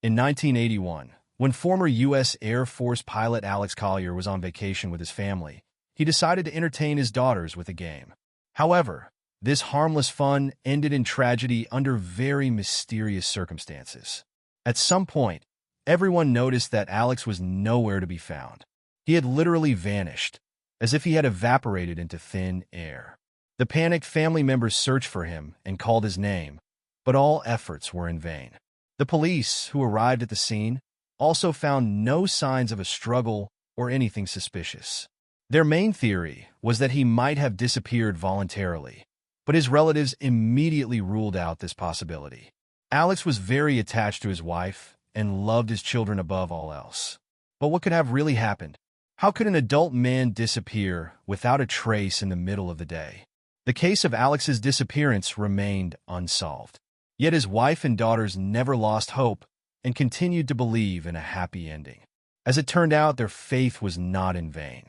In 1981, when former U.S. Air Force pilot Alex Collier was on vacation with his family, he decided to entertain his daughters with a game. However, this harmless fun ended in tragedy under very mysterious circumstances. At some point, everyone noticed that Alex was nowhere to be found. He had literally vanished, as if he had evaporated into thin air. The panicked family members searched for him and called his name, but all efforts were in vain. The police, who arrived at the scene, also found no signs of a struggle or anything suspicious. Their main theory was that he might have disappeared voluntarily, but his relatives immediately ruled out this possibility. Alex was very attached to his wife and loved his children above all else. But what could have really happened? How could an adult man disappear without a trace in the middle of the day? The case of Alex's disappearance remained unsolved. Yet his wife and daughters never lost hope and continued to believe in a happy ending. As it turned out, their faith was not in vain.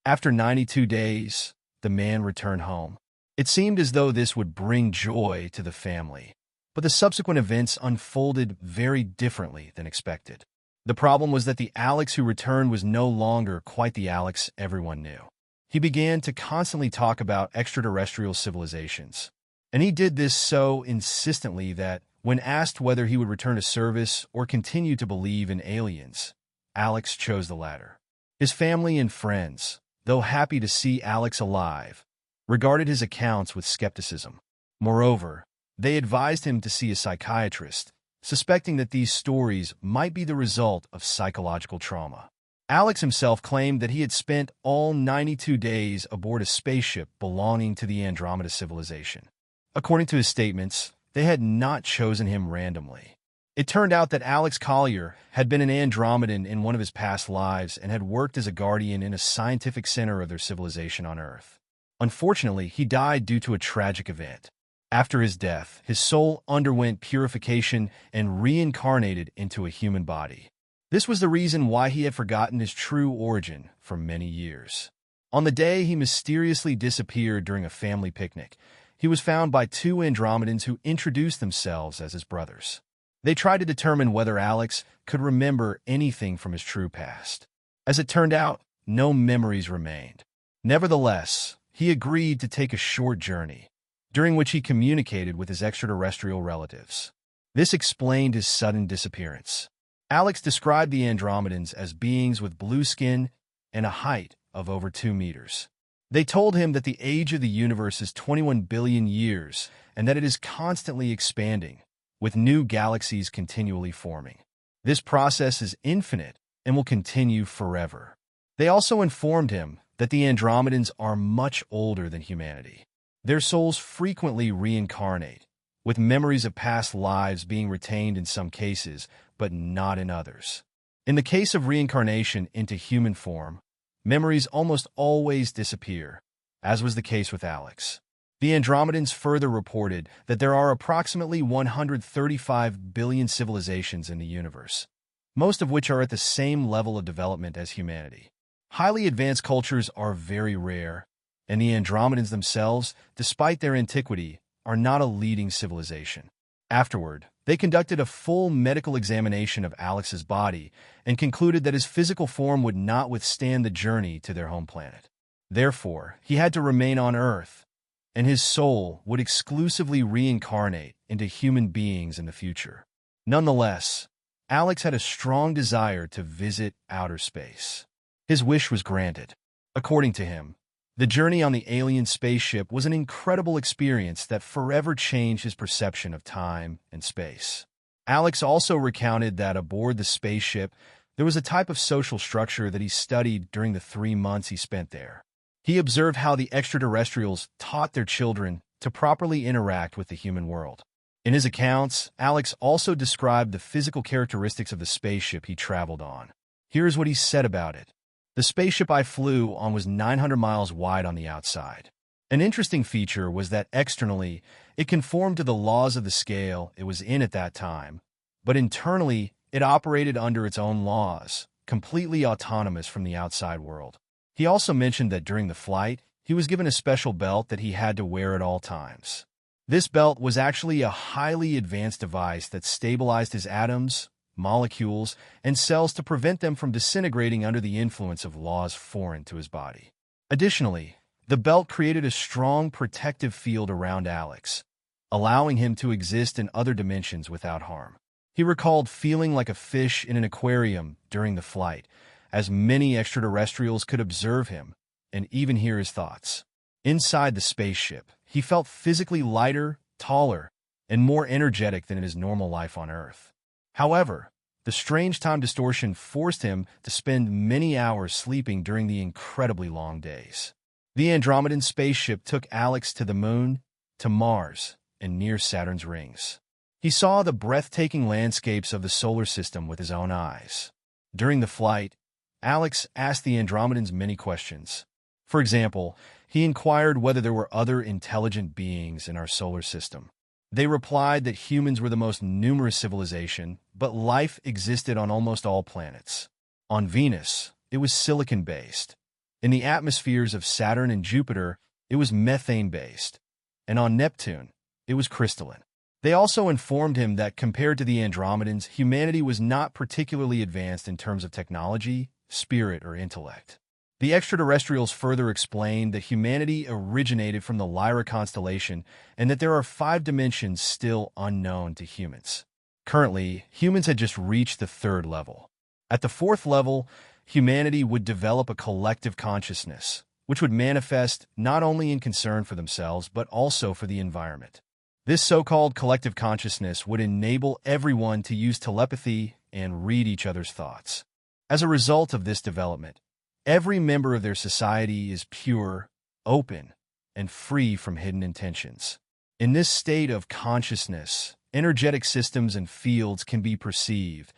After 92 days, the man returned home. It seemed as though this would bring joy to the family, but the subsequent events unfolded very differently than expected. The problem was that the Alex who returned was no longer quite the Alex everyone knew. He began to constantly talk about extraterrestrial civilizations, and he did this so insistently that, when asked whether he would return to service or continue to believe in aliens, Alex chose the latter. His family and friends, though happy to see Alex alive, regarded his accounts with skepticism. Moreover, they advised him to see a psychiatrist, suspecting that these stories might be the result of psychological trauma. Alex himself claimed that he had spent all 92 days aboard a spaceship belonging to the Andromeda civilization. According to his statements, they had not chosen him randomly. It turned out that Alex Collier had been an Andromedan in one of his past lives and had worked as a guardian in a scientific center of their civilization on Earth. Unfortunately, he died due to a tragic event. After his death, his soul underwent purification and reincarnated into a human body. This was the reason why he had forgotten his true origin for many years. On the day he mysteriously disappeared during a family picnic, he was found by two Andromedans who introduced themselves as his brothers. They tried to determine whether Alex could remember anything from his true past. As it turned out, no memories remained. Nevertheless, he agreed to take a short journey, during which he communicated with his extraterrestrial relatives. This explained his sudden disappearance. Alex described the Andromedans as beings with blue skin and a height of over 2 meters. They told him that the age of the universe is 21 billion years and that it is constantly expanding, with new galaxies continually forming. This process is infinite and will continue forever. They also informed him that the Andromedans are much older than humanity. Their souls frequently reincarnate, with memories of past lives being retained in some cases, but not in others. In the case of reincarnation into human form, memories almost always disappear, as was the case with Alex. The Andromedans further reported that there are approximately 135 billion civilizations in the universe, most of which are at the same level of development as humanity. Highly advanced cultures are very rare, and the Andromedans themselves, despite their antiquity, are not a leading civilization. Afterward, they conducted a full medical examination of Alex's body and concluded that his physical form would not withstand the journey to their home planet. Therefore, he had to remain on Earth, and his soul would exclusively reincarnate into human beings in the future. Nonetheless, Alex had a strong desire to visit outer space. His wish was granted. According to him, the journey on the alien spaceship was an incredible experience that forever changed his perception of time and space. Alex also recounted that aboard the spaceship, there was a type of social structure that he studied during the 3 months he spent there. He observed how the extraterrestrials taught their children to properly interact with the human world. In his accounts, Alex also described the physical characteristics of the spaceship he traveled on. Here's what he said about it. The spaceship I flew on was 900 miles wide on the outside. An interesting feature was that externally, it conformed to the laws of the scale it was in at that time, but internally, it operated under its own laws, completely autonomous from the outside world. He also mentioned that during the flight, he was given a special belt that he had to wear at all times. This belt was actually a highly advanced device that stabilized his atoms, molecules, and cells to prevent them from disintegrating under the influence of laws foreign to his body. Additionally, the belt created a strong protective field around Alex, allowing him to exist in other dimensions without harm. He recalled feeling like a fish in an aquarium during the flight, as many extraterrestrials could observe him and even hear his thoughts. Inside the spaceship, he felt physically lighter, taller, and more energetic than in his normal life on Earth. However, the strange time distortion forced him to spend many hours sleeping during the incredibly long days. The Andromedan spaceship took Alex to the Moon, to Mars, and near Saturn's rings. He saw the breathtaking landscapes of the solar system with his own eyes. During the flight, Alex asked the Andromedans many questions. For example, he inquired whether there were other intelligent beings in our solar system. They replied that humans were the most numerous civilization, but life existed on almost all planets. On Venus, it was silicon-based. In the atmospheres of Saturn and Jupiter, it was methane-based. And on Neptune, it was crystalline. They also informed him that compared to the Andromedans, humanity was not particularly advanced in terms of technology, spirit, or intellect. The extraterrestrials further explained that humanity originated from the Lyra constellation and that there are 5 dimensions still unknown to humans. Currently, humans had just reached the 3rd level. At the 4th level, humanity would develop a collective consciousness, which would manifest not only in concern for themselves but also for the environment. This so-called collective consciousness would enable everyone to use telepathy and read each other's thoughts. As a result of this development, every member of their society is pure, open, and free from hidden intentions. In this state of consciousness, energetic systems and fields can be perceived,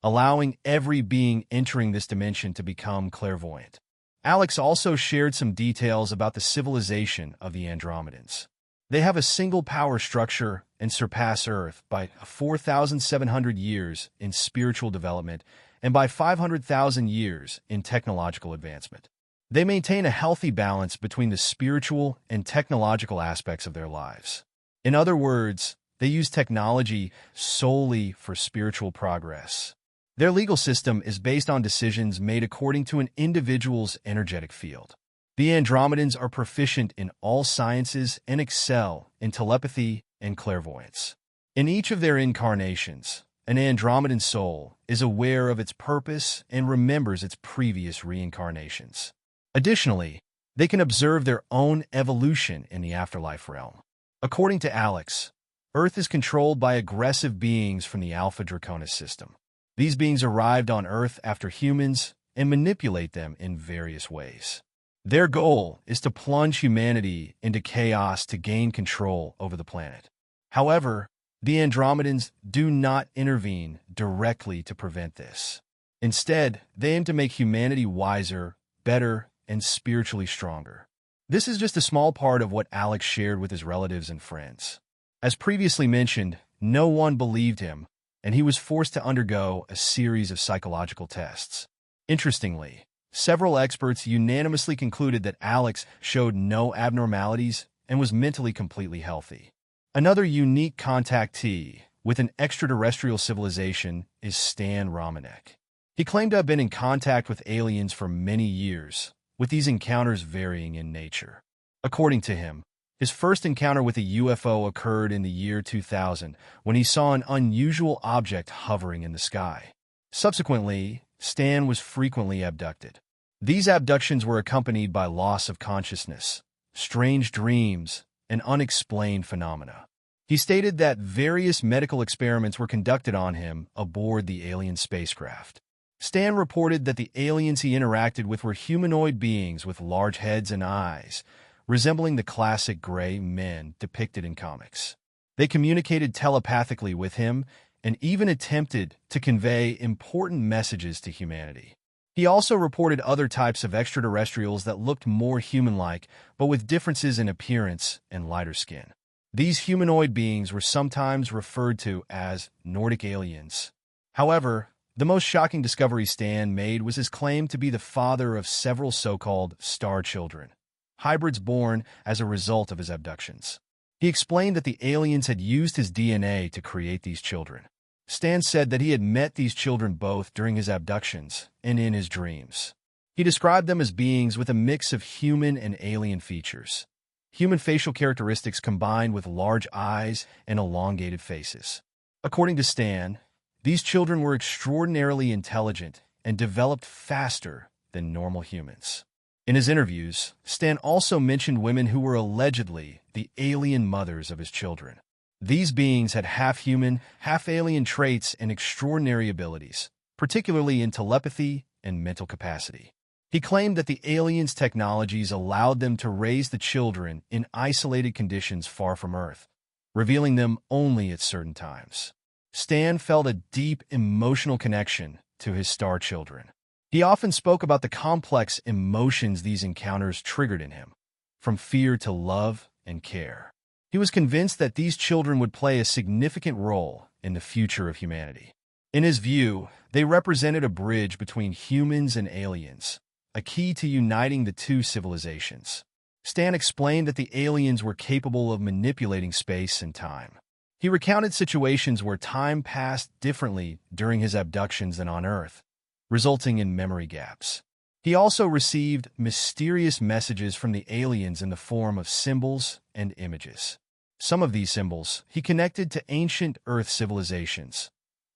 allowing every being entering this dimension to become clairvoyant. Alex also shared some details about the civilization of the Andromedans. They have a single power structure and surpass Earth by 4,700 years in spiritual development and by 500,000 years in technological advancement. They maintain a healthy balance between the spiritual and technological aspects of their lives. In other words, they use technology solely for spiritual progress. Their legal system is based on decisions made according to an individual's energetic field. The Andromedans are proficient in all sciences and excel in telepathy and clairvoyance. In each of their incarnations, an Andromedan soul is aware of its purpose and remembers its previous reincarnations. Additionally, they can observe their own evolution in the afterlife realm. According to Alex, Earth is controlled by aggressive beings from the Alpha Draconis system. These beings arrived on Earth after humans and manipulate them in various ways. Their goal is to plunge humanity into chaos to gain control over the planet. However, the Andromedans do not intervene directly to prevent this. Instead, they aim to make humanity wiser, better, and spiritually stronger. This is just a small part of what Alex shared with his relatives and friends. As previously mentioned, no one believed him, and he was forced to undergo a series of psychological tests. Interestingly, several experts unanimously concluded that Alex showed no abnormalities and was mentally completely healthy. Another unique contactee with an extraterrestrial civilization is Stan Romanek. He claimed to have been in contact with aliens for many years, with these encounters varying in nature. According to him, his first encounter with a UFO occurred in the year 2000 when he saw an unusual object hovering in the sky. Subsequently, Stan was frequently abducted. These abductions were accompanied by loss of consciousness, strange dreams, and unexplained phenomena. He stated that various medical experiments were conducted on him aboard the alien spacecraft. Stan reported that the aliens he interacted with were humanoid beings with large heads and eyes, resembling the classic gray men depicted in comics. They communicated telepathically with him and even attempted to convey important messages to humanity. He also reported other types of extraterrestrials that looked more human-like, but with differences in appearance and lighter skin. These humanoid beings were sometimes referred to as Nordic aliens. However, the most shocking discovery Stan made was his claim to be the father of several so-called star children, hybrids born as a result of his abductions. He explained that the aliens had used his DNA to create these children. Stan said that he had met these children both during his abductions and in his dreams. He described them as beings with a mix of human and alien features. Human facial characteristics combined with large eyes and elongated faces. According to Stan, these children were extraordinarily intelligent and developed faster than normal humans. In his interviews, Stan also mentioned women who were allegedly the alien mothers of his children. These beings had half-human, half-alien traits and extraordinary abilities, particularly in telepathy and mental capacity. He claimed that the aliens' technologies allowed them to raise the children in isolated conditions far from Earth, revealing them only at certain times. Stan felt a deep emotional connection to his star children. He often spoke about the complex emotions these encounters triggered in him, from fear to love and care. He was convinced that these children would play a significant role in the future of humanity. In his view, they represented a bridge between humans and aliens, a key to uniting the two civilizations. Stan explained that the aliens were capable of manipulating space and time. He recounted situations where time passed differently during his abductions than on Earth, resulting in memory gaps. He also received mysterious messages from the aliens in the form of symbols and images. Some of these symbols he connected to ancient Earth civilizations,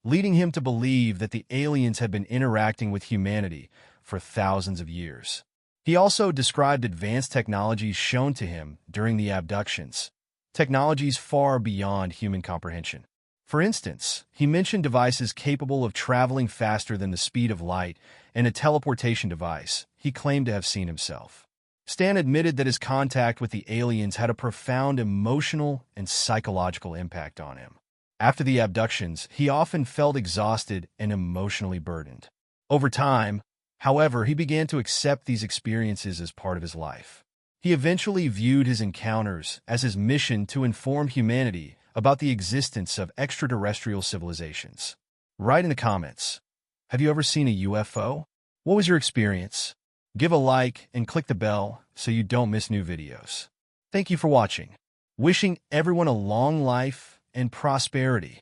leading him to believe that the aliens had been interacting with humanity for thousands of years. He also described advanced technologies shown to him during the abductions, technologies far beyond human comprehension. For instance, he mentioned devices capable of traveling faster than the speed of light and a teleportation device he claimed to have seen himself. Stan admitted that his contact with the aliens had a profound emotional and psychological impact on him. After the abductions, he often felt exhausted and emotionally burdened. Over time, however, he began to accept these experiences as part of his life. He eventually viewed his encounters as his mission to inform humanity about the existence of extraterrestrial civilizations. Write in the comments, have you ever seen a UFO? What was your experience? Give a like and click the bell so you don't miss new videos. Thank you for watching. Wishing everyone a long life and prosperity.